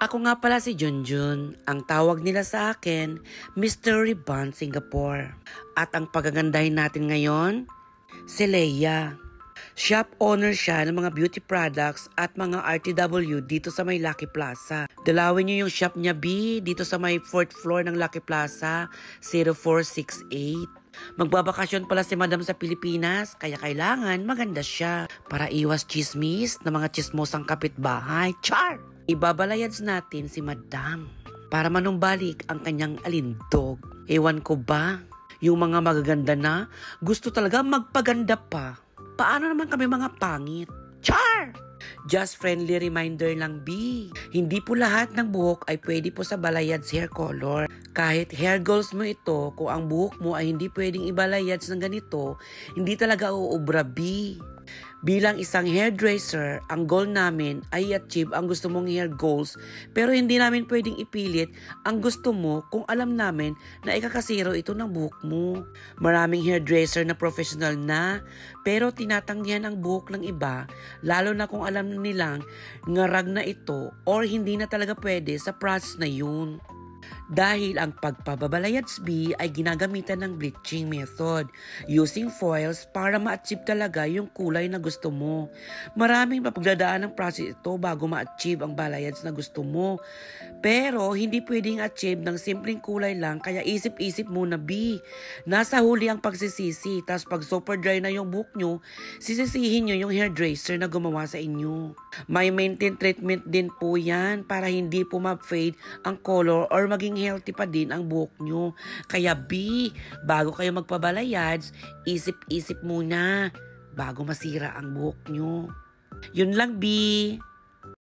Ako nga pala si Junjun. Ang tawag nila sa akin, Mr. Ribbon Singapore. At ang pagagandahin natin ngayon, si Leia. Shop owner siya ng mga beauty products at mga RTW dito sa may Lucky Plaza. Dalawin niyo yung shop niya, B, dito sa may 4th floor ng Lucky Plaza, 0468. Magbabakasyon pala si Madam sa Pilipinas, kaya kailangan maganda siya para iwas chismis na mga chismosang kapitbahay. Char! Ibabalayads natin si Madam para manumbalik ang kanyang alindog. Ewan ko ba, yung mga magaganda na gusto talaga magpaganda pa. Paano naman kami mga pangit? Char! Just friendly reminder lang, B. Hindi po lahat ng buhok ay pwede po sa balayads hair color. Kahit hair goals mo ito, kung ang buhok mo ay hindi pwedeng ibalayads ng ganito, hindi talaga uubra, B. Bilang isang hairdresser, ang goal namin ay i-achieve ang gusto mong hair goals, pero hindi namin pwedeng ipilit ang gusto mo kung alam namin na ikakasiro ito ng buhok mo. Maraming hairdresser na professional na, pero tinatanggihan ang buhok ng iba, lalo na kung alam nilang ngarag na ito or hindi na talaga pwede sa process na yun. Dahil ang pagpababalayads, B, ay ginagamitan ng bleaching method using foils para ma-achieve talaga yung kulay na gusto mo. Maraming mapagdadaan ng process ito bago ma-achieve ang balayads na gusto mo. Pero hindi pwedeng achieve ng simpleng kulay lang, kaya isip-isip muna, B. Nasa huli ang pagsisisi, tas pag super dry na yung buhok nyo, sisisihin nyo yung hairdresser na gumawa sa inyo. May maintain treatment din po yan para hindi po ma-fade ang color or maging healthy pa din ang buhok nyo. Kaya B, bago kayo magpabalayads, isip-isip muna bago masira ang buhok nyo. Yun lang, B.